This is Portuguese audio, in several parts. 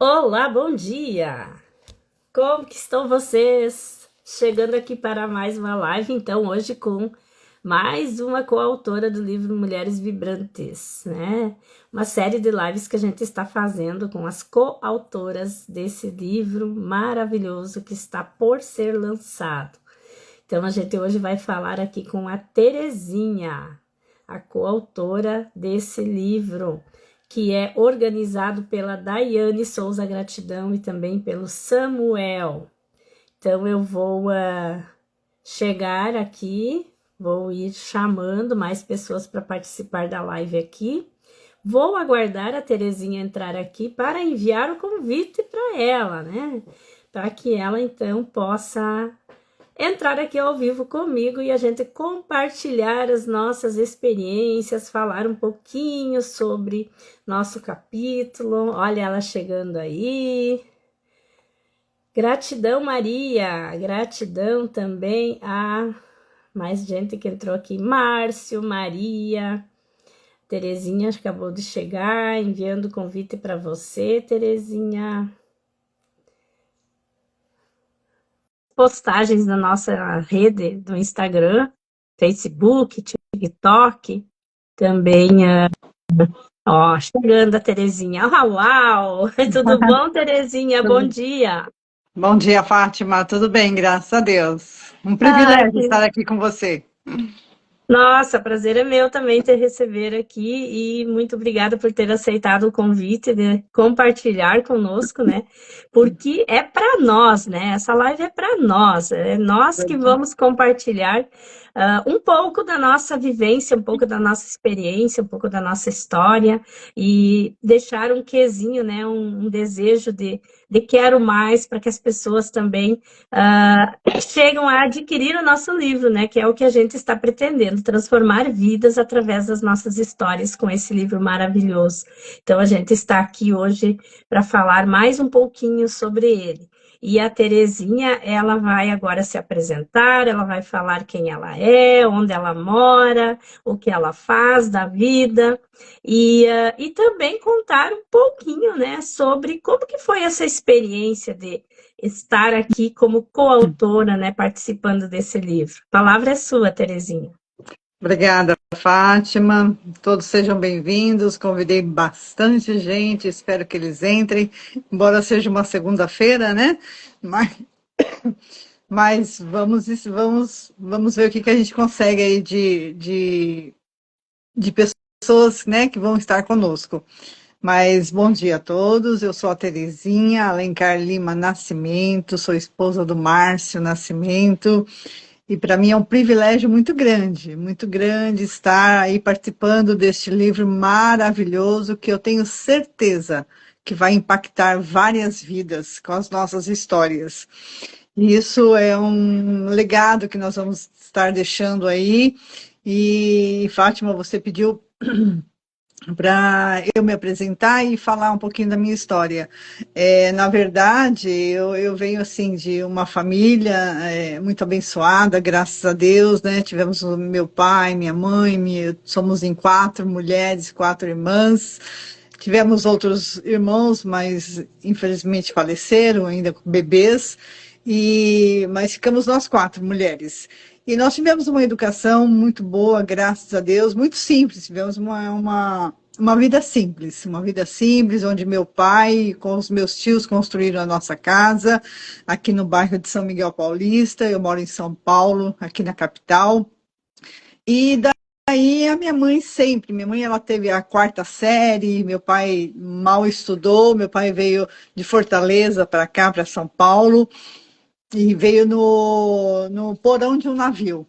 Olá, bom dia! Como que estão vocês? Chegando aqui para mais uma live, então, hoje com mais uma coautora do livro Mulheres Vibrantes, né? Uma série de lives que a gente está fazendo com as coautoras desse livro maravilhoso que está por ser lançado. Então, a gente hoje vai falar aqui com a Terezinha, a coautora desse livro, que é organizado pela Daiane Souza Gratidão e também pelo Samuel. Então, eu vou chegar aqui, vou ir chamando mais pessoas para participar da live aqui. Vou aguardar a Terezinha entrar aqui para enviar o convite para ela, né? Para que ela, então, possa entrar aqui ao vivo comigo e a gente compartilhar as nossas experiências, falar um pouquinho sobre nosso capítulo. Olha ela chegando aí. Gratidão, Maria. Gratidão também a mais gente que entrou aqui. Márcio, Maria. Terezinha acabou de chegar, enviando convite para você, Terezinha. Postagens na nossa rede do Instagram, Facebook, TikTok, também, chegando a Terezinha. Uau! Tudo bom, Terezinha? Bom dia! Bom dia, Fátima. Tudo bem, graças a Deus. Um Ai, privilégio estar aqui com você. Nossa, prazer é meu também te receber aqui e muito obrigada por ter aceitado o convite de compartilhar conosco, né? Porque é para nós, né? Essa live é para nós, é nós que vamos compartilhar um pouco da nossa vivência, um pouco da nossa experiência, um pouco da nossa história e deixar um quezinho, né? Um desejo de quero mais para que as pessoas também chegam a adquirir o nosso livro, né? Que é o que a gente está pretendendo, transformar vidas através das nossas histórias com esse livro maravilhoso. Então, a gente está aqui hoje para falar mais um pouquinho sobre ele. E a Terezinha, ela vai agora se apresentar, ela vai falar quem ela é, onde ela mora, o que ela faz da vida, e também contar um pouquinho, né, sobre como que foi essa experiência de estar aqui como coautora, né, participando desse livro. A palavra é sua, Terezinha. Obrigada, Fátima. Todos sejam bem-vindos. Convidei bastante gente, espero que eles entrem, embora seja uma segunda-feira, né? Mas, mas vamos ver o que a gente consegue aí de pessoas, né, que vão estar conosco. Mas bom dia a todos, eu sou a Terezinha Alencar Lima Nascimento, sou esposa do Márcio Nascimento, e para mim é um privilégio muito grande estar aí participando deste livro maravilhoso que eu tenho certeza que vai impactar várias vidas com as nossas histórias. E isso é um legado que nós vamos estar deixando aí. E Fátima, você pediu para eu me apresentar e falar um pouquinho da minha história. Na verdade, eu venho assim de uma família muito abençoada, graças a Deus, né? Tivemos o meu pai, minha mãe, somos em 4 mulheres, 4 irmãs. Tivemos outros irmãos, mas infelizmente faleceram, ainda com bebês, mas ficamos nós 4 mulheres. E nós tivemos uma educação muito boa, graças a Deus, muito simples. Tivemos uma vida simples, onde meu pai com os meus tios construíram a nossa casa, aqui no bairro de São Miguel Paulista. Eu moro em São Paulo, aqui na capital. E daí a minha mãe ela teve a 4ª série, meu pai mal estudou, meu pai veio de Fortaleza para cá, para São Paulo, e veio no porão de um navio.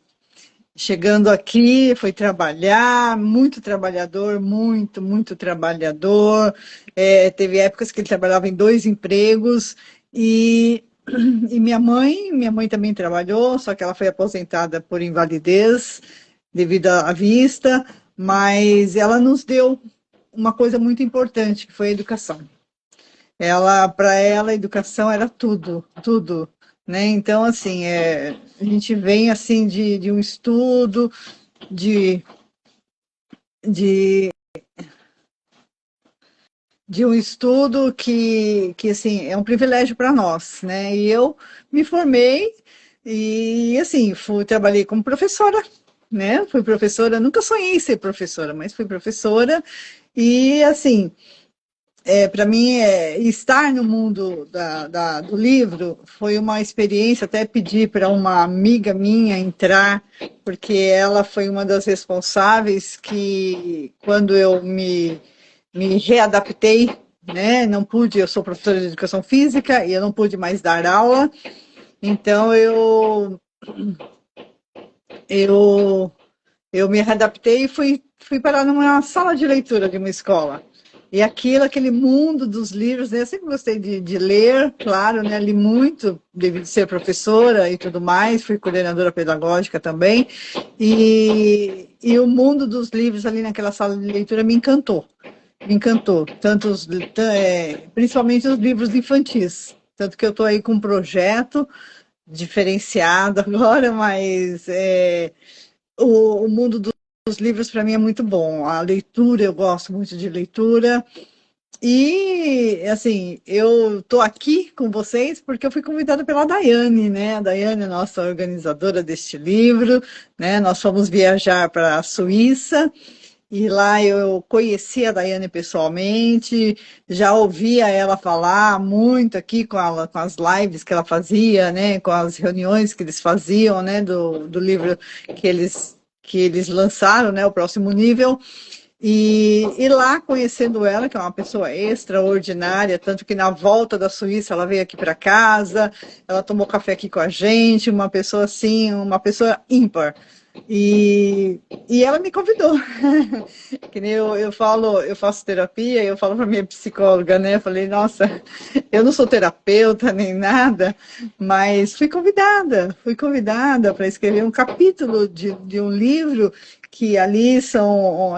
Chegando aqui, foi trabalhar, muito trabalhador, muito trabalhador. Teve épocas que ele trabalhava em 2 empregos e, e minha mãe também trabalhou, só que ela foi aposentada por invalidez devido à vista, mas ela nos deu uma coisa muito importante, que foi a educação. Para ela, a educação era tudo, tudo, né? Então, assim, a gente vem assim de um estudo, de, de, de um estudo que assim, é um privilégio para nós, né? E eu me formei e, assim, trabalhei como professora, né? Fui professora, nunca sonhei em ser professora, mas fui professora e, assim, para mim, estar no mundo do livro foi uma experiência. Até pedi para uma amiga minha entrar, porque ela foi uma das responsáveis que, quando eu me readaptei, né, não pude, eu sou professora de educação física e eu não pude mais dar aula, então eu eu me readaptei e fui parar numa sala de leitura de uma escola. E aquele mundo dos livros, né? Eu sempre gostei de ler, claro, né? Li muito, devido a ser professora e tudo mais, fui coordenadora pedagógica também. E o mundo dos livros ali naquela sala de leitura me encantou, principalmente os livros infantis. Tanto que eu estou aí com um projeto diferenciado agora, mas o mundo dos livros para mim é muito bom. A leitura, eu gosto muito de leitura. E, assim, eu estou aqui com vocês porque eu fui convidada pela Daiane, né? A Daiane é nossa organizadora deste livro, né? Nós fomos viajar para a Suíça e lá eu conheci a Daiane pessoalmente, já ouvia ela falar muito aqui com as lives que ela fazia, né? Com as reuniões que eles faziam, né? Do livro que eles lançaram, né? O Próximo Nível. E lá, conhecendo ela, que é uma pessoa extraordinária, tanto que na volta da Suíça ela veio aqui para casa, ela tomou café aqui com a gente, uma pessoa assim, uma pessoa ímpar. E ela me convidou. Que nem eu falo, eu faço terapia, eu falo para minha psicóloga, né? Eu falei, nossa, eu não sou terapeuta nem nada, mas fui convidada para escrever um capítulo de um livro que ali são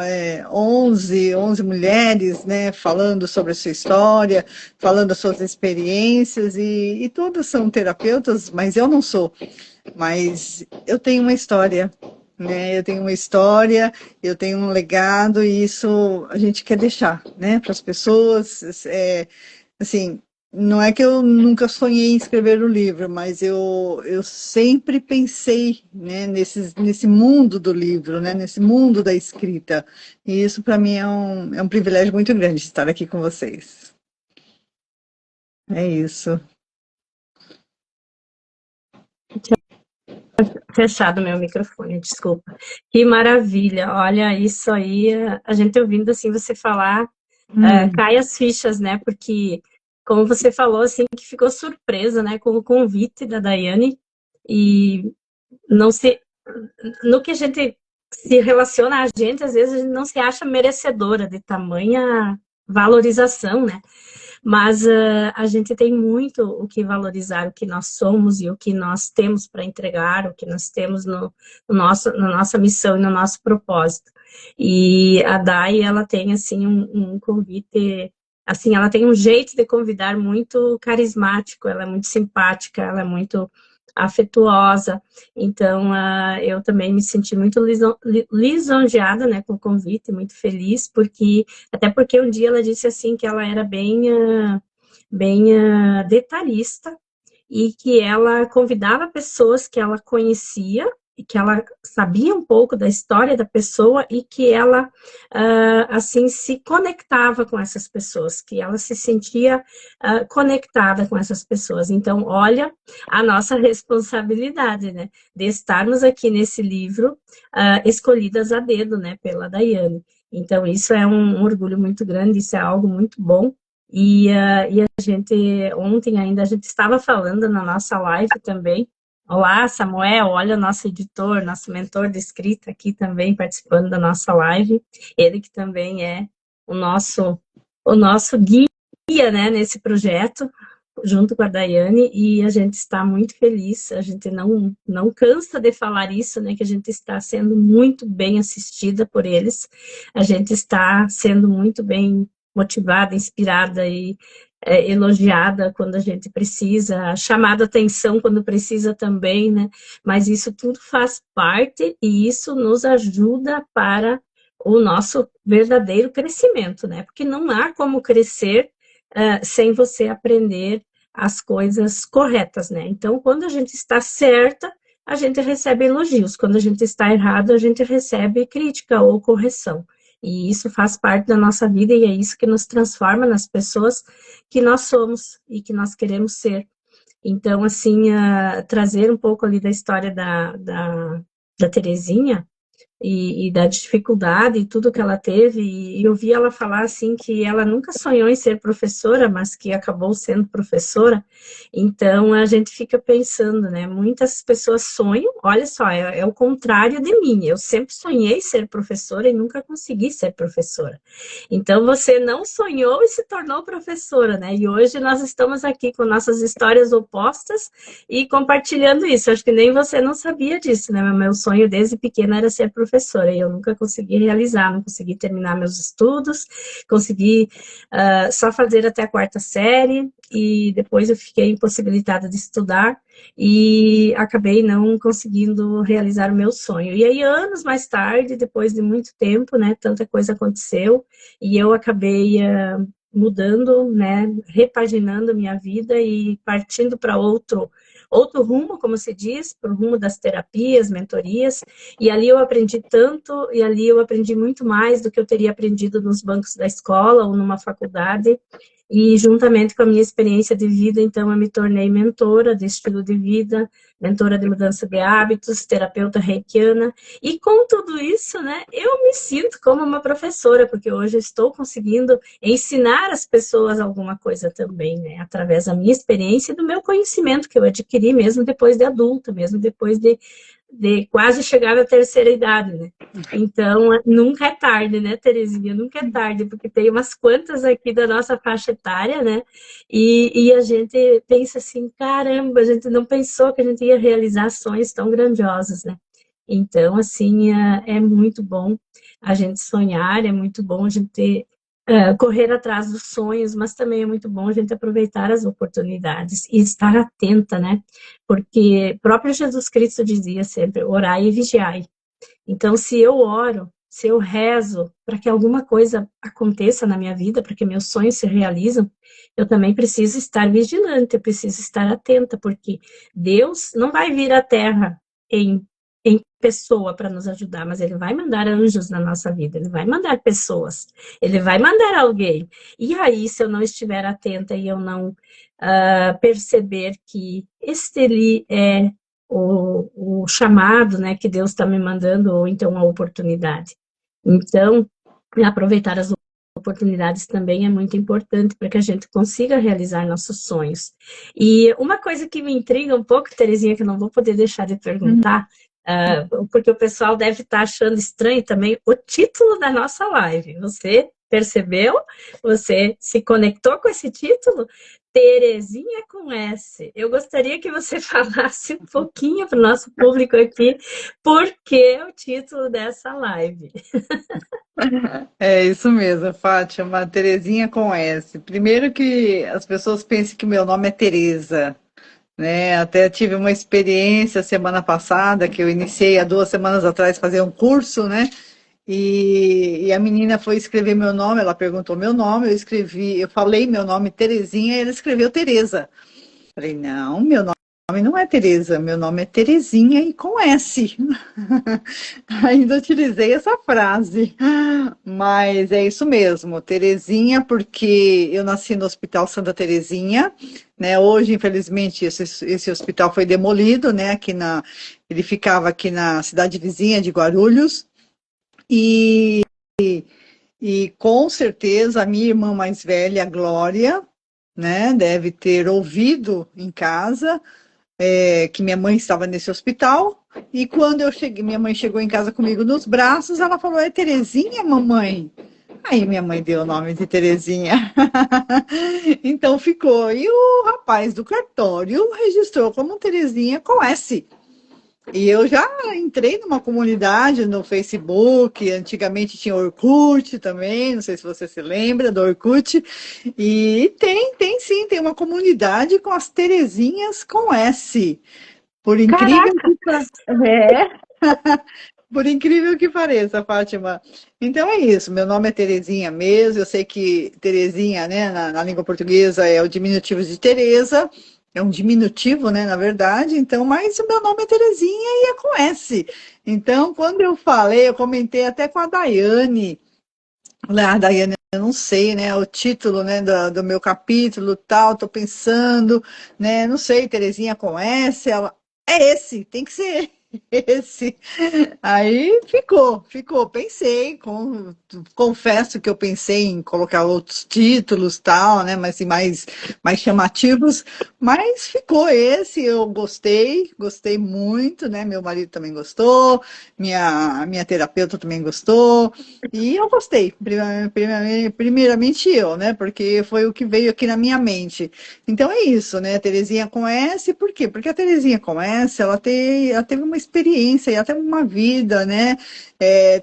11 mulheres, né, falando sobre a sua história, falando das suas experiências, e todas são terapeutas, mas eu não sou. Mas eu tenho uma história, né? Eu tenho uma história, eu tenho um legado, e isso a gente quer deixar, né, para as pessoas. Assim, não é que eu nunca sonhei em escrever um livro, mas eu sempre pensei, né, nesse mundo do livro, né, nesse mundo da escrita. E isso para mim é um privilégio muito grande estar aqui com vocês. É isso. Fechado meu microfone, desculpa. Que maravilha, olha isso aí, a gente ouvindo assim você falar, cai as fichas, né? Porque, como você falou, assim, que ficou surpresa, né, com o convite da Daiane, e não se, no que a gente se relaciona a gente, às vezes a gente não se acha merecedora de tamanha valorização, né? Mas a gente tem muito o que valorizar, o que nós somos e o que nós temos para entregar, o que nós temos na nossa missão e no nosso propósito. E a Dai, ela tem, assim, um convite, assim, ela tem um jeito de convidar muito carismático, ela é muito simpática, ela é muito afetuosa, então eu também me senti muito lisonjeada, né, com o convite, muito feliz, até porque um dia ela disse assim que ela era bem detalhista e que ela convidava pessoas que ela conhecia e que ela sabia um pouco da história da pessoa e que ela, assim, se conectava com essas pessoas, que ela se sentia conectada com essas pessoas. Então, olha a nossa responsabilidade, né, de estarmos aqui nesse livro, escolhidas a dedo, né, pela Daiane. Então, isso é um orgulho muito grande, isso é algo muito bom. E a gente, ontem ainda, a gente estava falando na nossa live também. Olá, Samuel, olha o nosso editor, nosso mentor de escrita aqui também participando da nossa live. Ele que também é o nosso guia, né, nesse projeto, junto com a Daiane, e a gente está muito feliz, a gente não cansa de falar isso, né, que a gente está sendo muito bem assistida por eles, a gente está sendo muito bem motivada, inspirada e elogiada quando a gente precisa, chamada atenção quando precisa também, né? Mas isso tudo faz parte e isso nos ajuda para o nosso verdadeiro crescimento, né? Porque não há como crescer sem você aprender as coisas corretas, né? Então, quando a gente está certa, a gente recebe elogios. Quando a gente está errado, a gente recebe crítica ou correção. E isso faz parte da nossa vida e é isso que nos transforma nas pessoas que nós somos e que nós queremos ser. Então, assim, trazer um pouco ali da história da Terezinha, e da dificuldade e tudo que ela teve, e eu vi ela falar assim que ela nunca sonhou em ser professora, mas que acabou sendo professora. Então a gente fica pensando, né? Muitas pessoas sonham, olha só, é o contrário de mim. Eu sempre sonhei ser professora e nunca consegui ser professora. Então você não sonhou e se tornou professora, né? E hoje nós estamos aqui com nossas histórias opostas e compartilhando isso. Acho que nem você não sabia disso, né? Meu sonho desde pequena era ser professora e eu nunca consegui realizar, não consegui terminar meus estudos, consegui só fazer até a quarta série e depois eu fiquei impossibilitada de estudar e acabei não conseguindo realizar o meu sonho. E aí, anos mais tarde, depois de muito tempo, né, tanta coisa aconteceu e eu acabei mudando, né, repaginando a minha vida e partindo para outro rumo, como se diz, para o rumo das terapias, mentorias, e ali eu aprendi tanto, e ali eu aprendi muito mais do que eu teria aprendido nos bancos da escola ou numa faculdade, e juntamente com a minha experiência de vida, então eu me tornei mentora de estilo de vida, mentora de mudança de hábitos, terapeuta reikiana, e com tudo isso, né, eu me sinto como uma professora, porque hoje eu estou conseguindo ensinar as pessoas alguma coisa também, né, através da minha experiência e do meu conhecimento que eu adquiri mesmo depois de adulta, mesmo depois de quase chegar à terceira idade, né? Então, nunca é tarde, né, Terezinha? Nunca é tarde, porque tem umas quantas aqui da nossa faixa etária, né? E a gente pensa assim, caramba, a gente não pensou que a gente ia realizar sonhos tão grandiosos, né? Então, assim, é muito bom a gente sonhar, é muito bom a gente correr atrás dos sonhos, mas também é muito bom a gente aproveitar as oportunidades e estar atenta, né? Porque próprio Jesus Cristo dizia sempre, orai e vigiai. Então, se eu oro, se eu rezo para que alguma coisa aconteça na minha vida, para que meus sonhos se realizem, eu também preciso estar vigilante, eu preciso estar atenta, porque Deus não vai vir à Terra em pessoa para nos ajudar, mas Ele vai mandar anjos na nossa vida, Ele vai mandar pessoas, Ele vai mandar alguém. E aí, se eu não estiver atenta e eu não perceber que este ali é o chamado, né, que Deus está me mandando, ou então a oportunidade. Então, aproveitar as oportunidades também é muito importante para que a gente consiga realizar nossos sonhos. E uma coisa que me intriga um pouco, Terezinha, que eu não vou poder deixar de perguntar, porque o pessoal deve estar achando estranho também o título da nossa live. Você percebeu? Você se conectou com esse título? Terezinha com S. Eu gostaria que você falasse um pouquinho para o nosso público aqui por que o título dessa live. É isso mesmo, Fátima, Terezinha com S. Primeiro que as pessoas pensam que meu nome é Tereza, né? Até tive uma experiência semana passada que eu iniciei há 2 semanas atrás fazer um curso, né? E a menina foi escrever meu nome, ela perguntou meu nome, eu escrevi, eu falei meu nome Terezinha e ela escreveu Tereza. Falei, não, meu nome não é Tereza, meu nome é Terezinha e com S. Ainda utilizei essa frase, mas é isso mesmo, Terezinha, porque eu nasci no Hospital Santa Terezinha, né? Hoje, infelizmente, esse hospital foi demolido, né? Ele ficava aqui na cidade vizinha de Guarulhos, e, e com certeza a minha irmã mais velha, Glória, né, deve ter ouvido em casa que minha mãe estava nesse hospital, e quando eu cheguei, minha mãe chegou em casa comigo nos braços, ela falou, é Terezinha, mamãe? Aí minha mãe deu o nome de Terezinha. Então ficou. E o rapaz do cartório registrou como Terezinha com S. E eu já entrei numa comunidade no Facebook, antigamente tinha Orkut também, não sei se você se lembra do Orkut, e tem sim, tem uma comunidade com as Terezinhas com S. Por incrível Caraca! que pareça. É. Por incrível que pareça, Fátima. Então é isso, meu nome é Terezinha mesmo, eu sei que Terezinha, né, na língua portuguesa é o diminutivo de Teresa, é um diminutivo, né, na verdade, então, mas o meu nome é Terezinha e é com S. Então, quando eu falei, eu comentei até com a Daiane, lá, Daiane, eu não sei, né, o título, né, do meu capítulo, tal, tô pensando, né, não sei, Terezinha com S, ela, é esse, tem que ser esse. Aí ficou. Pensei, confesso que eu pensei em colocar outros títulos, tal, né? Mas assim, mais chamativos, mas ficou esse. Eu gostei muito, né? Meu marido também gostou, minha terapeuta também gostou, e eu gostei. Primeiramente eu, né? Porque foi o que veio aqui na minha mente. Então é isso, né? Terezinha com S, por quê? Porque a Terezinha com S, ela teve uma experiência e até uma vida, né?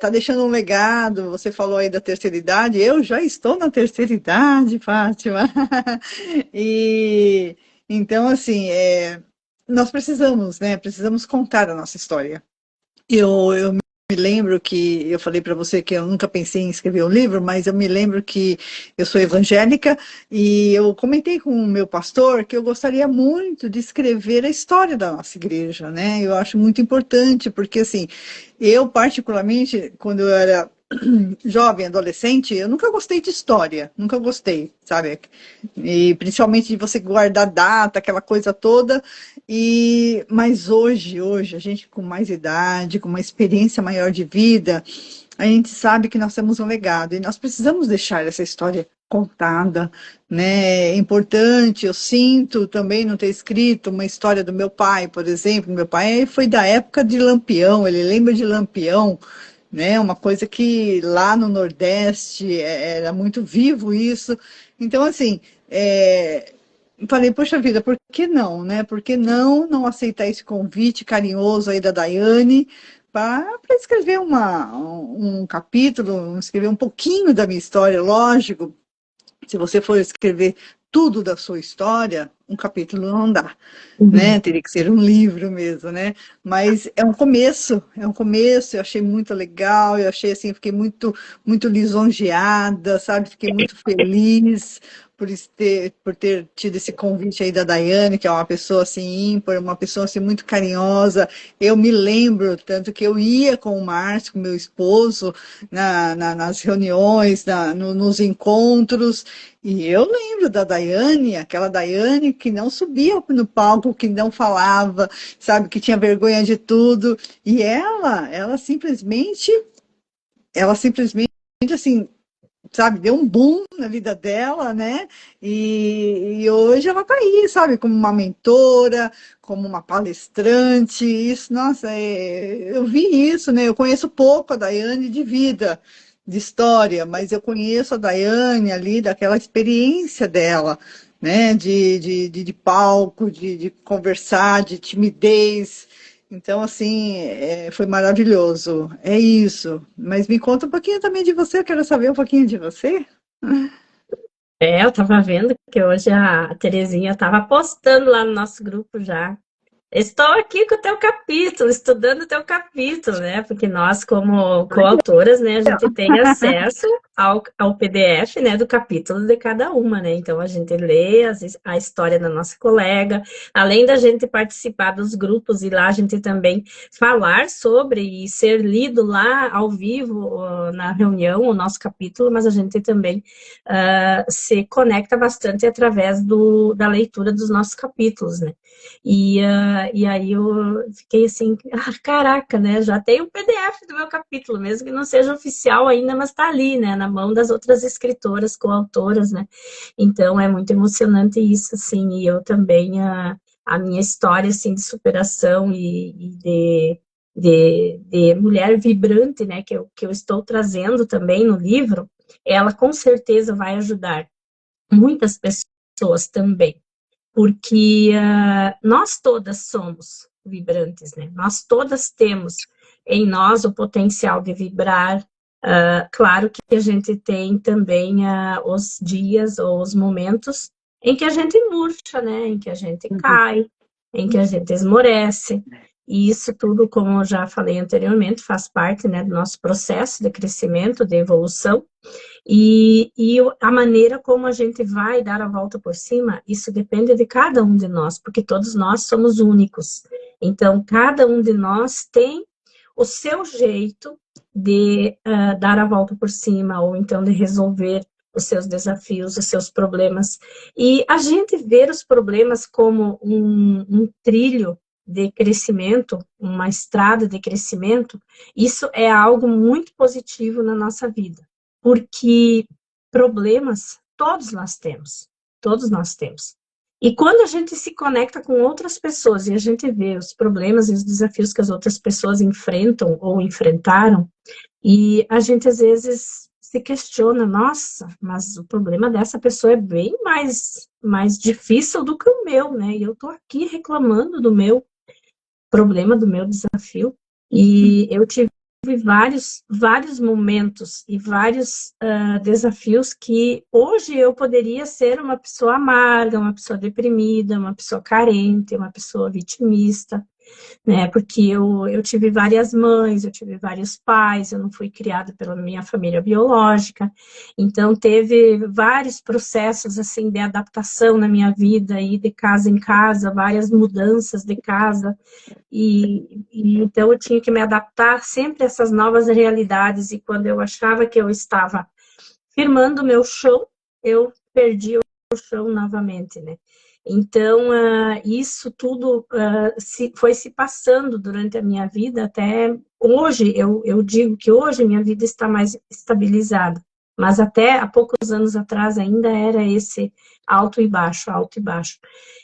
Tá deixando um legado. Você falou aí da terceira idade, eu já estou na terceira idade, Fátima. E então, assim, nós precisamos, né? Precisamos contar a nossa história. Eu me lembro que eu falei para você que eu nunca pensei em escrever um livro, mas eu me lembro que eu sou evangélica e eu comentei com o meu pastor que eu gostaria muito de escrever a história da nossa igreja, né? Eu acho muito importante, porque assim, eu particularmente, quando eu era jovem, adolescente, eu nunca gostei de história, nunca gostei, sabe? E principalmente de você guardar data, aquela coisa toda. Mas hoje, a gente com mais idade, com uma experiência maior de vida, a gente sabe que nós temos um legado e nós precisamos deixar essa história contada, né? É importante, eu sinto também não ter escrito uma história do meu pai, por exemplo. Meu pai foi da época de Lampião, ele lembra de Lampião, né? Uma coisa que lá no Nordeste era muito vivo isso. Então, assim, falei, poxa vida, por que não, né? Por que não aceitar esse convite carinhoso aí da Daiane para escrever um capítulo, escrever um pouquinho da minha história, lógico, se você for escrever tudo da sua história, um capítulo não dá, Uhum. né? Teria que ser um livro mesmo, né? Mas é um começo, eu achei muito legal, eu achei assim, fiquei muito lisonjeada, sabe? Fiquei muito feliz por ter tido esse convite aí da Daiane, que é uma pessoa assim ímpar, uma pessoa assim muito carinhosa. Eu me lembro tanto que eu ia com o Márcio, com meu esposo, nas reuniões, nos encontros, e eu lembro da Daiane, aquela Daiane que não subia no palco, que não falava, sabe, que tinha vergonha de tudo. E ela simplesmente assim, sabe, deu um boom na vida dela, né? E hoje ela tá aí, sabe, como uma mentora, como uma palestrante. Isso, nossa, eu vi isso, né? Eu conheço pouco a Daiane de vida, de história, mas eu conheço a Daiane ali, daquela experiência dela, né? De palco, de conversar, de timidez. Então, assim, foi maravilhoso. É isso. Mas me conta um pouquinho também de você, eu quero saber um pouquinho de você. Eu tava vendo que hoje a Terezinha tava postando lá no nosso grupo já. Estou aqui com o teu capítulo, estudando o teu capítulo, né? Porque nós, como coautoras, né, a gente tem acesso ao PDF, né, do capítulo de cada uma, né? Então a gente lê a história da nossa colega, além da gente participar dos grupos e lá a gente também falar sobre e ser lido lá ao vivo na reunião, o nosso capítulo, mas a gente também se conecta bastante através da leitura dos nossos capítulos, né? E aí eu fiquei assim, caraca, né? Já tem o PDF do meu capítulo, mesmo que não seja oficial ainda, mas tá ali, né? Na mão das outras escritoras, coautoras, né? Então é muito emocionante isso, assim, e eu também, a minha história, assim, de superação e de mulher vibrante, né? Que eu estou trazendo também no livro, ela com certeza vai ajudar muitas pessoas também porque nós todas somos vibrantes, né? Nós todas temos em nós o potencial de vibrar. Claro que a gente tem também os dias ou os momentos em que a gente murcha, né? Em que a gente cai, em que a gente esmorece. E isso tudo, como eu já falei anteriormente, faz parte, né, do nosso processo de crescimento, de evolução. E a maneira como a gente vai dar a volta por cima, isso depende de cada um de nós, porque todos nós somos únicos. Então, cada um de nós tem o seu jeito de dar a volta por cima, ou então de resolver os seus desafios, os seus problemas. E a gente ver os problemas como um trilho de crescimento, uma estrada de crescimento, isso é algo muito positivo na nossa vida, porque problemas todos nós temos. E quando a gente se conecta com outras pessoas e a gente vê os problemas e os desafios que as outras pessoas enfrentam ou enfrentaram, e a gente às vezes se questiona, nossa, mas o problema dessa pessoa é bem mais difícil do que o meu, né? E eu tô aqui reclamando do meu problema, do meu desafio. E eu tive vários momentos e vários desafios que hoje eu poderia ser uma pessoa amarga, uma pessoa deprimida, uma pessoa carente, uma pessoa vitimista, né? Porque eu tive várias mães, eu tive vários pais, eu não fui criada pela minha família biológica, então teve vários processos assim de adaptação na minha vida, e de casa em casa, várias mudanças de casa, e então eu tinha que me adaptar sempre a essas novas realidades, e quando eu achava que eu estava firmando o meu chão, eu perdi o chão novamente, né? Então, isso tudo foi se passando durante a minha vida, até hoje, eu digo que hoje minha vida está mais estabilizada, mas até há poucos anos atrás ainda era esse alto e baixo, alto e baixo.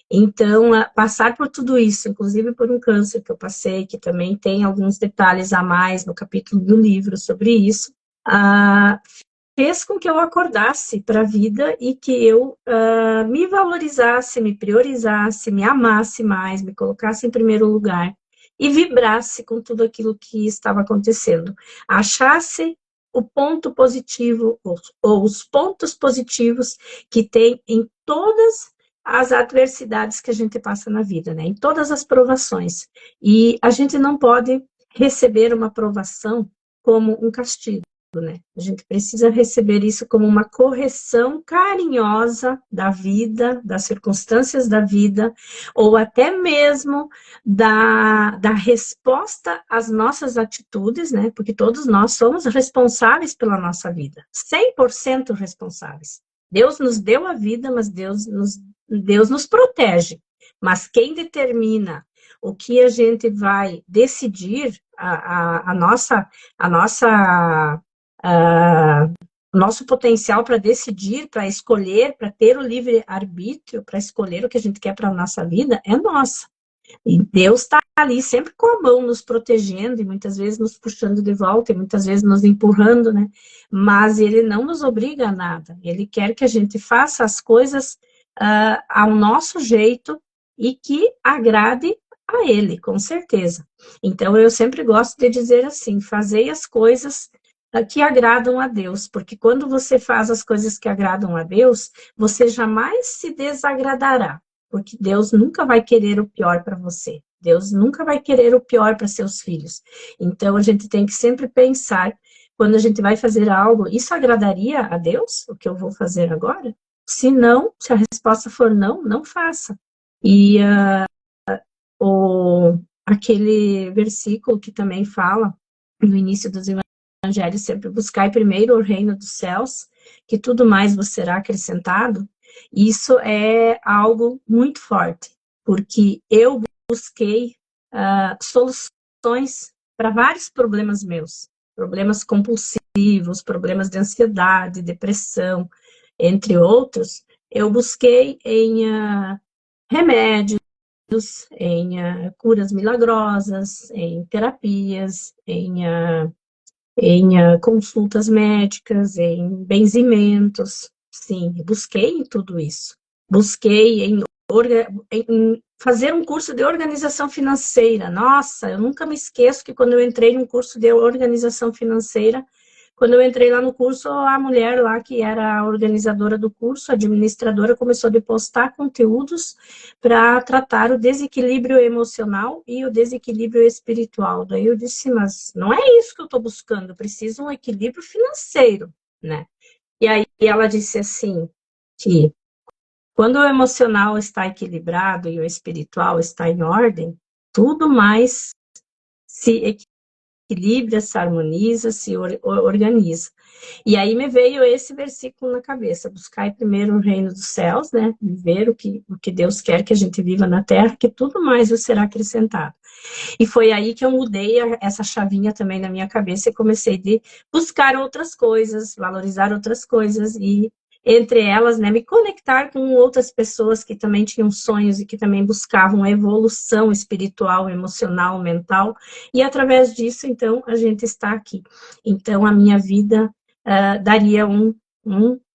Então, passar por tudo isso, inclusive por um câncer que eu passei, que também tem alguns detalhes a mais no capítulo do livro sobre isso, fez com que eu acordasse para a vida e que eu me valorizasse, me priorizasse, me amasse mais, me colocasse em primeiro lugar e vibrasse com tudo aquilo que estava acontecendo. Achasse o ponto positivo, ou os pontos positivos que tem em todas as adversidades que a gente passa na vida, né? Em todas as provações. E a gente não pode receber uma provação como um castigo, né? A gente precisa receber isso como uma correção carinhosa da vida, das circunstâncias da vida, ou até mesmo da resposta às nossas atitudes, né? Porque todos nós somos responsáveis pela nossa vida, 100% responsáveis. Deus nos deu a vida, mas Deus nos protege. Mas quem determina o que a gente vai decidir, a nossa nosso potencial para decidir, para escolher, para ter o livre-arbítrio, para escolher o que a gente quer para a nossa vida, é nossa. E Deus está ali sempre com a mão nos protegendo, e muitas vezes nos puxando de volta, e muitas vezes nos empurrando, né? Mas Ele não nos obriga a nada. Ele quer que a gente faça as coisas ao nosso jeito e que agrade a Ele, com certeza. Então, eu sempre gosto de dizer assim, fazei as coisas que agradam a Deus, porque quando você faz as coisas que agradam a Deus, você jamais se desagradará, porque Deus nunca vai querer o pior para você. Deus nunca vai querer o pior para seus filhos. Então, a gente tem que sempre pensar, quando a gente vai fazer algo, isso agradaria a Deus, o que eu vou fazer agora? Se não, se a resposta for não, não faça. E aquele versículo que também fala, no início dos evangelhos, sempre buscai primeiro o reino dos céus, que tudo mais vos será acrescentado. Isso é algo muito forte, porque eu busquei soluções para vários problemas meus, problemas compulsivos, problemas de ansiedade, depressão, entre outros. Eu busquei em remédios, em curas milagrosas, em terapias, em consultas médicas, em benzimentos. Sim, busquei em tudo isso. Busquei em fazer um curso de organização financeira. Nossa, eu nunca me esqueço que quando eu entrei num curso de organização financeira, Quando eu entrei lá no curso, a mulher lá, que era a organizadora do curso, a administradora, começou a postar conteúdos para tratar o desequilíbrio emocional e o desequilíbrio espiritual. Daí eu disse, mas não é isso que eu estou buscando, eu preciso um equilíbrio financeiro, né? E aí ela disse assim, que quando o emocional está equilibrado e o espiritual está em ordem, tudo mais se equilibra, se harmoniza, se organiza. E aí me veio esse versículo na cabeça: buscar primeiro o reino dos céus, né? Viver o que Deus quer que a gente viva na terra, que tudo mais vos será acrescentado. E foi aí que eu mudei essa chavinha também na minha cabeça e comecei a buscar outras coisas, valorizar outras coisas e, entre elas, né, me conectar com outras pessoas que também tinham sonhos e que também buscavam evolução espiritual, emocional, mental. E através disso, então, a gente está aqui. Então, a minha vida daria um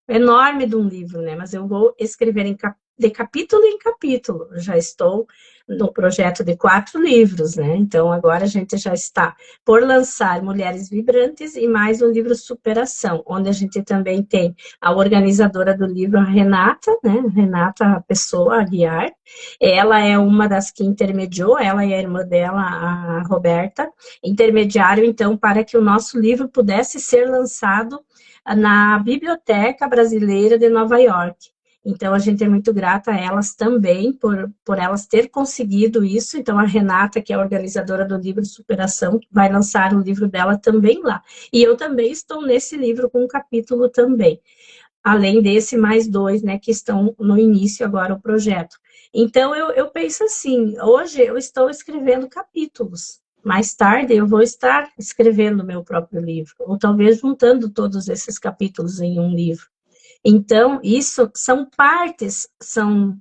enorme de um livro, né? Mas eu vou escrever de capítulo em capítulo. Eu já estou no projeto de 4 livros, né? Então, agora a gente já está por lançar Mulheres Vibrantes e mais um livro Superação, onde a gente também tem a organizadora do livro, a Renata, né? Renata Pessoa Aguiar. Ela é uma das que intermediou, ela e a irmã dela, a Roberta, intermediário, então, para que o nosso livro pudesse ser lançado na Biblioteca Brasileira de Nova York. Então, a gente é muito grata a elas também, por elas ter conseguido isso. Então, a Renata, que é a organizadora do livro Superação, vai lançar o livro dela também lá. E eu também estou nesse livro com um capítulo também. Além desse, mais 2, né, que estão no início agora o projeto. Então, eu penso assim, hoje eu estou escrevendo capítulos. Mais tarde eu vou estar escrevendo o meu próprio livro, ou talvez juntando todos esses capítulos em um livro. Então, isso são partes, são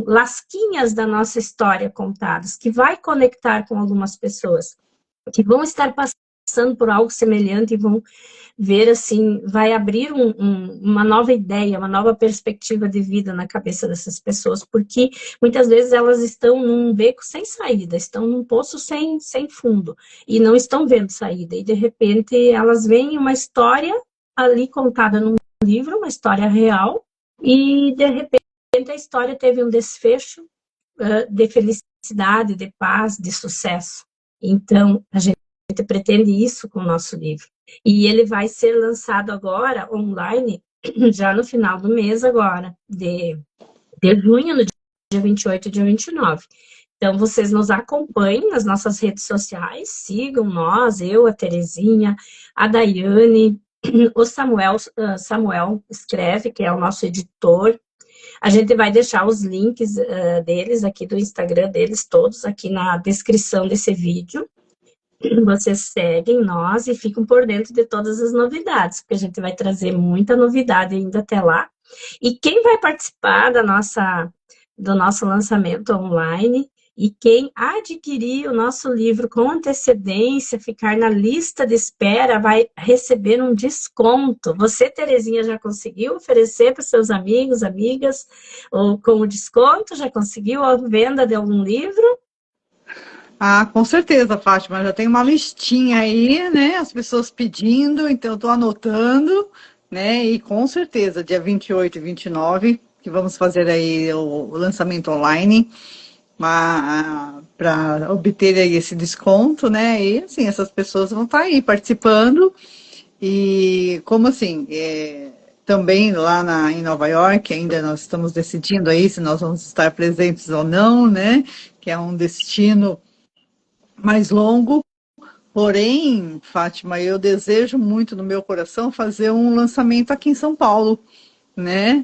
lasquinhas da nossa história contadas, que vai conectar com algumas pessoas, que vão estar passando por algo semelhante e vão ver, assim, vai abrir uma nova ideia, uma nova perspectiva de vida na cabeça dessas pessoas, porque muitas vezes elas estão num beco sem saída, estão num poço sem fundo, e não estão vendo saída, e de repente elas veem uma história ali contada num livro, uma história real, e de repente a história teve um desfecho de felicidade, de paz, de sucesso. Então, a gente pretende isso com o nosso livro. E ele vai ser lançado agora, online, já no final do mês agora, de junho, no dia 28 e dia 29. Então, vocês nos acompanhem nas nossas redes sociais, sigam nós, eu, a Terezinha, a Daiane, o Samuel escreve, que é o nosso editor. A gente vai deixar os links deles aqui do Instagram deles todos aqui na descrição desse vídeo. Vocês seguem nós e ficam por dentro de todas as novidades, porque a gente vai trazer muita novidade ainda até lá. E quem vai participar do nosso lançamento online e quem adquirir o nosso livro com antecedência, ficar na lista de espera, vai receber um desconto. Você, Terezinha, já conseguiu oferecer para os seus amigos, amigas, ou como desconto? Já conseguiu a venda de algum livro? Ah, com certeza, Fátima. Já tem uma listinha aí, né? As pessoas pedindo, então eu estou anotando, né? E com certeza, dia 28 e 29, que vamos fazer aí o lançamento online, para obter aí esse desconto, né? E assim, essas pessoas vão estar aí participando. E como assim, também lá em Nova York, ainda nós estamos decidindo aí se nós vamos estar presentes ou não, né? Que é um destino mais longo. Porém, Fátima, eu desejo muito no meu coração fazer um lançamento aqui em São Paulo, né?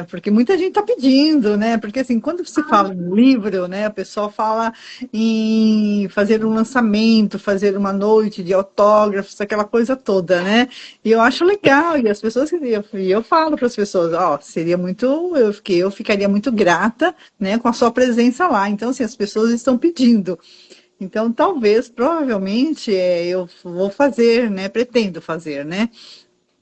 Porque muita gente está pedindo, né? Porque assim, quando se fala em livro, né, o pessoal fala em fazer um lançamento, fazer uma noite de autógrafos, aquela coisa toda, né? E eu acho legal, e as pessoas, e eu falo para as pessoas, ó, seria muito, eu ficaria muito grata, né, com a sua presença lá. Então, assim, as pessoas estão pedindo. Então, talvez, provavelmente, eu vou fazer, né? Pretendo fazer, né?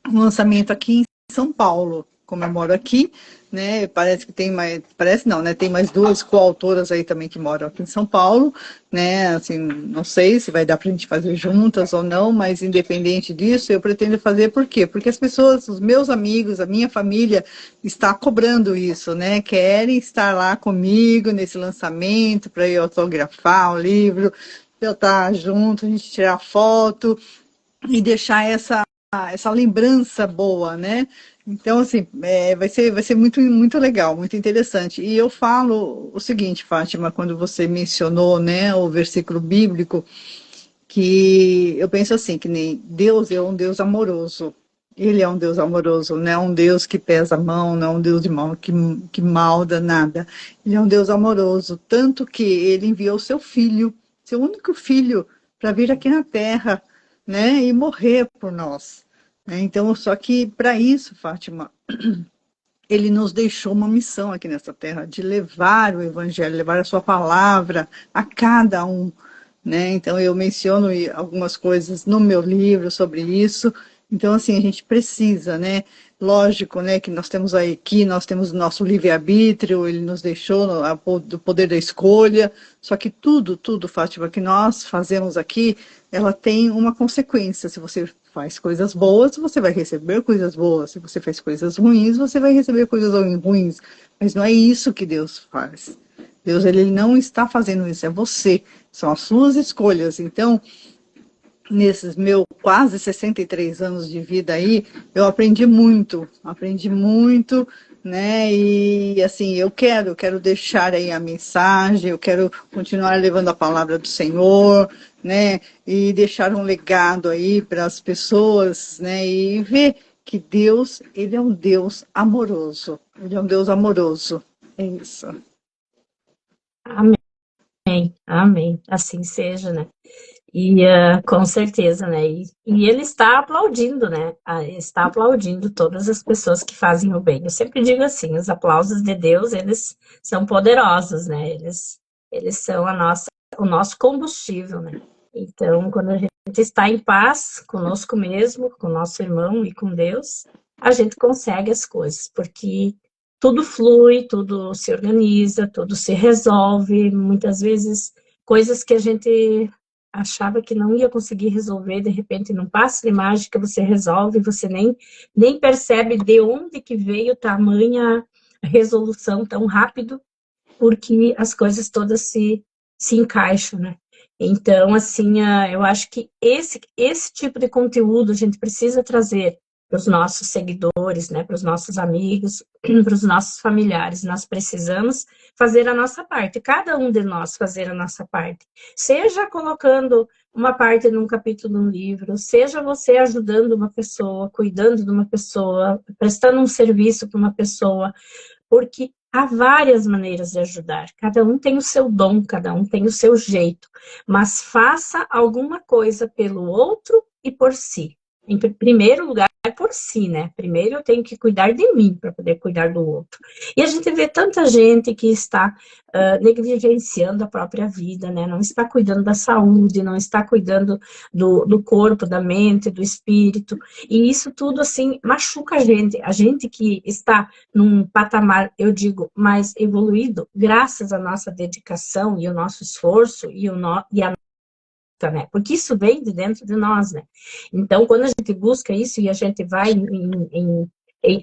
Um lançamento aqui em São Paulo, como eu moro aqui, né? Parece que tem mais, parece não, né? Tem mais duas coautoras aí também que moram aqui em São Paulo, né? Assim, não sei se vai dar para a gente fazer juntas ou não, mas independente disso, eu pretendo fazer por quê? Porque as pessoas, os meus amigos, a minha família está cobrando isso, né? Querem estar lá comigo nesse lançamento para eu autografar o livro, eu estar junto, a gente tirar foto e deixar essa lembrança boa, né? Então, assim, vai ser muito, muito legal, muito interessante. E eu falo o seguinte, Fátima, quando você mencionou, né, o versículo bíblico, que eu penso assim, que nem Deus é um Deus amoroso. Ele é um Deus amoroso, não é um Deus que pesa a mão, não é um Deus de mão que malda nada. Ele é um Deus amoroso, tanto que ele enviou seu filho, seu único filho, para vir aqui na Terra, né, e morrer por nós. Né? Então, só que para isso, Fátima, ele nos deixou uma missão aqui nessa terra de levar o evangelho, levar a sua palavra a cada um, né? Então eu menciono algumas coisas no meu livro sobre isso. Então assim, a gente precisa, né? Lógico, né, que nós temos aqui, nós temos o nosso livre-arbítrio, ele nos deixou do poder da escolha, só que tudo, Fátima, que nós fazemos aqui, ela tem uma consequência. Se você faz coisas boas, você vai receber coisas boas. Se você faz coisas ruins, você vai receber coisas ruins. Mas não é isso que Deus faz. Deus, ele não está fazendo isso, é você. São as suas escolhas. Então, nesses meus quase 63 anos de vida aí, eu aprendi muito, né? E assim, eu quero deixar aí a mensagem, eu quero continuar levando a palavra do Senhor, né? E deixar um legado aí para as pessoas, né? E ver que Deus, ele é um Deus amoroso. Ele é um Deus amoroso. É isso. Amém, amém. Assim seja, né? E com certeza, né? E ele está aplaudindo, né? Está aplaudindo todas as pessoas que fazem o bem. Eu sempre digo assim, os aplausos de Deus, eles são poderosos, né? Eles são o nosso combustível, né? Então, quando a gente está em paz conosco mesmo, com o nosso irmão e com Deus, a gente consegue as coisas, porque tudo flui, tudo se organiza, tudo se resolve. Muitas vezes, coisas que a gente achava que não ia conseguir resolver, de repente, num passe de mágica, você resolve, você nem percebe de onde que veio tamanha resolução tão rápido, porque as coisas todas se encaixam, né? Então, assim, eu acho que esse tipo de conteúdo a gente precisa trazer para os nossos seguidores, né, para os nossos amigos, para os nossos familiares. Nós precisamos fazer a nossa parte, cada um de nós fazer a nossa parte. Seja colocando uma parte num capítulo no livro, seja você ajudando uma pessoa, cuidando de uma pessoa, prestando um serviço para uma pessoa, porque há várias maneiras de ajudar. Cada um tem o seu dom, cada um tem o seu jeito, mas faça alguma coisa pelo outro e por si. Em primeiro lugar, por si, né? Primeiro eu tenho que cuidar de mim para poder cuidar do outro. E a gente vê tanta gente que está negligenciando a própria vida, né? Não está cuidando da saúde, não está cuidando do corpo, da mente, do espírito. E isso tudo, assim, machuca a gente que está num patamar, eu digo, mais evoluído, graças à nossa dedicação e o nosso esforço e a né? Porque isso vem de dentro de nós, né? Então, quando a gente busca isso e a gente vai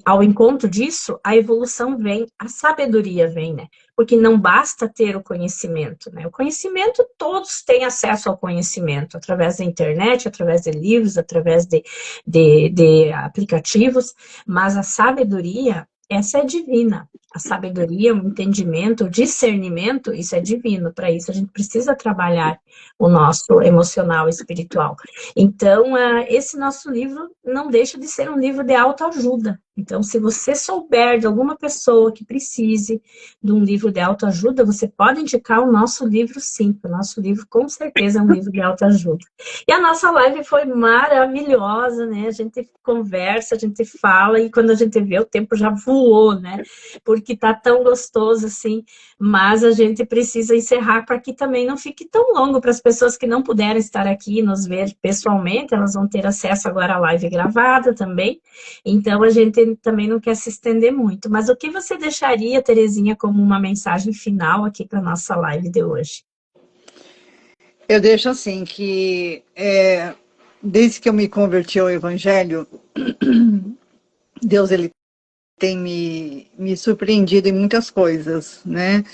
ao encontro disso, a evolução vem, a sabedoria vem, né? Porque não basta ter o conhecimento, né? O conhecimento, todos têm acesso ao conhecimento, através da internet, através de livros, através de aplicativos, mas a sabedoria, essa é divina. A sabedoria, o entendimento, o discernimento, isso é divino. Para isso, a gente precisa trabalhar o nosso emocional e espiritual. Então, esse nosso livro não deixa de ser um livro de autoajuda. Então, se você souber de alguma pessoa que precise de um livro de autoajuda, você pode indicar o nosso livro, sim. O nosso livro, com certeza, é um livro de autoajuda. E a nossa live foi maravilhosa, né? A gente conversa, a gente fala, e quando a gente vê, o tempo já voou, né? Porque porque tá tão gostoso assim, mas a gente precisa encerrar para que também não fique tão longo para as pessoas que não puderam estar aqui nos ver pessoalmente, elas vão ter acesso agora à live gravada também, então a gente também não quer se estender muito. Mas o que você deixaria, Terezinha, como uma mensagem final aqui para nossa live de hoje? Eu deixo assim que desde que eu me converti ao Evangelho, Deus ele tem me surpreendido em muitas coisas, né?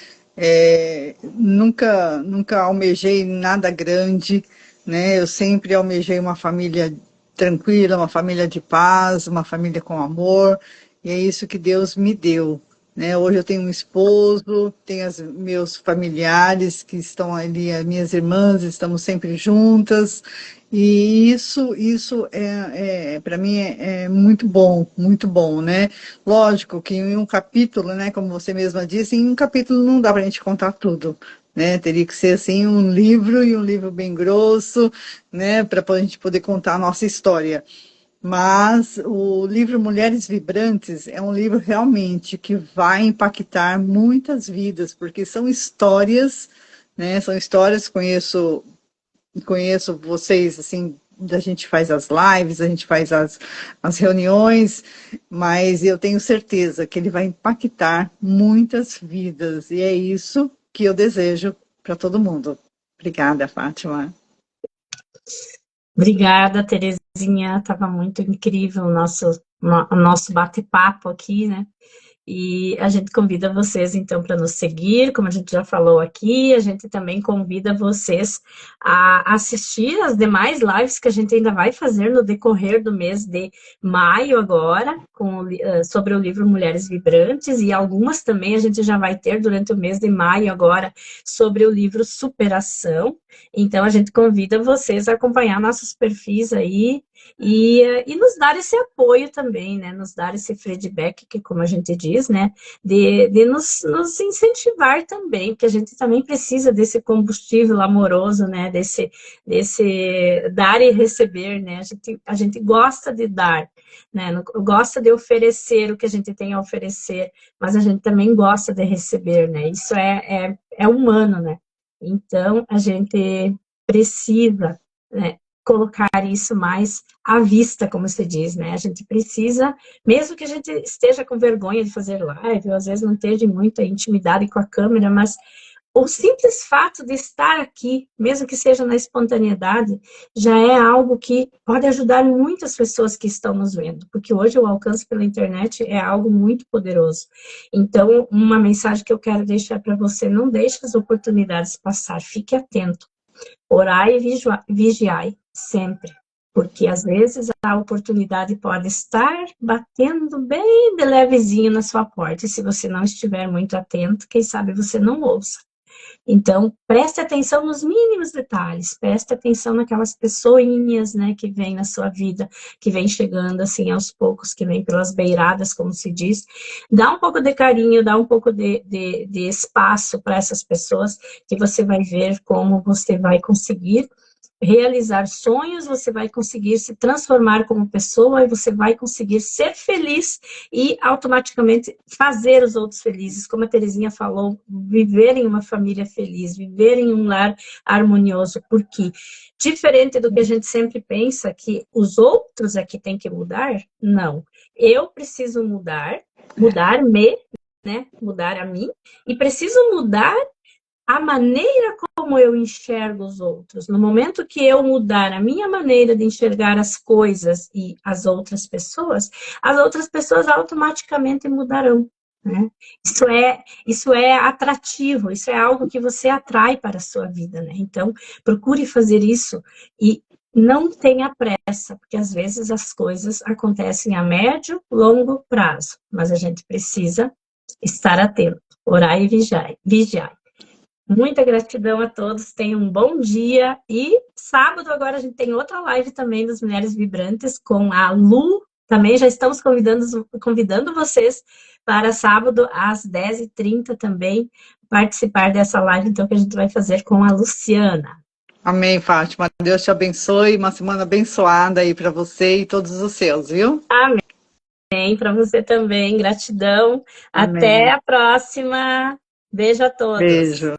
Nunca almejei nada grande, né? Eu sempre almejei uma família tranquila, uma família de paz, uma família com amor, e é isso que Deus me deu, né? Hoje eu tenho um esposo, tenho meus familiares que estão ali, as minhas irmãs, estamos sempre juntas, e isso para mim é muito bom, né? Lógico que em um capítulo, né, como você mesma disse, em um capítulo não dá para a gente contar tudo, né? Teria que ser assim um livro e um livro bem grosso, né, para a gente poder contar a nossa história. Mas o livro Mulheres Vibrantes é um livro realmente que vai impactar muitas vidas, porque são histórias, né? São histórias, conheço vocês, assim, a gente faz as lives, a gente faz as reuniões, mas eu tenho certeza que ele vai impactar muitas vidas, e é isso que eu desejo para todo mundo. Obrigada, Fátima. Obrigada, Terezinha, estava muito incrível o nosso bate-papo aqui, né? E a gente convida vocês, então, para nos seguir, como a gente já falou aqui, a gente também convida vocês a assistir as demais lives que a gente ainda vai fazer no decorrer do mês de maio agora, sobre o livro Mulheres Vibrantes, e algumas também a gente já vai ter durante o mês de maio agora sobre o livro Superação. Então, a gente convida vocês a acompanhar nossos perfis aí, e nos dar esse apoio também, né? Nos dar esse feedback, que como a gente diz, né? De nos incentivar também, porque a gente também precisa desse combustível amoroso, né? Desse dar e receber, né? A gente gosta de dar, né? Gosta de oferecer o que a gente tem a oferecer, mas a gente também gosta de receber, né? Isso é humano, né? Então, a gente precisa, né, colocar isso mais à vista, como se diz, né? A gente precisa, mesmo que a gente esteja com vergonha de fazer live, ou às vezes não esteja muita intimidade com a câmera, mas o simples fato de estar aqui, mesmo que seja na espontaneidade, já é algo que pode ajudar muitas pessoas que estão nos vendo, porque hoje o alcance pela internet é algo muito poderoso. Então, uma mensagem que eu quero deixar para você: não deixe as oportunidades passar, fique atento. Orai e vigiai sempre, porque às vezes a oportunidade pode estar batendo bem de levezinho na sua porta, e se você não estiver muito atento, quem sabe você não ouça. Então, preste atenção nos mínimos detalhes, preste atenção naquelas pessoinhas, né, que vêm na sua vida, que vêm chegando assim aos poucos, que vêm pelas beiradas, como se diz. Dá um pouco de carinho, dá um pouco de espaço para essas pessoas, que você vai ver como você vai conseguir realizar sonhos, você vai conseguir se transformar como pessoa, e você vai conseguir ser feliz e automaticamente fazer os outros felizes. Como a Terezinha falou, viver em uma família feliz, viver em um lar harmonioso, porque diferente do que a gente sempre pensa, que os outros é que tem que mudar, não. Eu preciso mudar-me, né? Mudar a mim, e preciso mudar a maneira como eu enxergo os outros. No momento que eu mudar a minha maneira de enxergar as coisas e as outras pessoas automaticamente mudarão. Né? Isso é atrativo, isso é algo que você atrai para a sua vida. Né? Então, procure fazer isso e não tenha pressa, porque às vezes as coisas acontecem a médio, longo prazo, mas a gente precisa estar atento, orar e vigiar. Muita gratidão a todos, tenham um bom dia, e sábado agora a gente tem outra live também das Mulheres Vibrantes com a Lu, também já estamos convidando vocês para sábado às 10h30 também participar dessa live, então, que a gente vai fazer com a Luciana. Amém, Fátima. Deus te abençoe, uma semana abençoada aí para você e todos os seus, viu? Amém. Para você também, gratidão. Até Amém. a próxima. Beijo a todos. Beijo.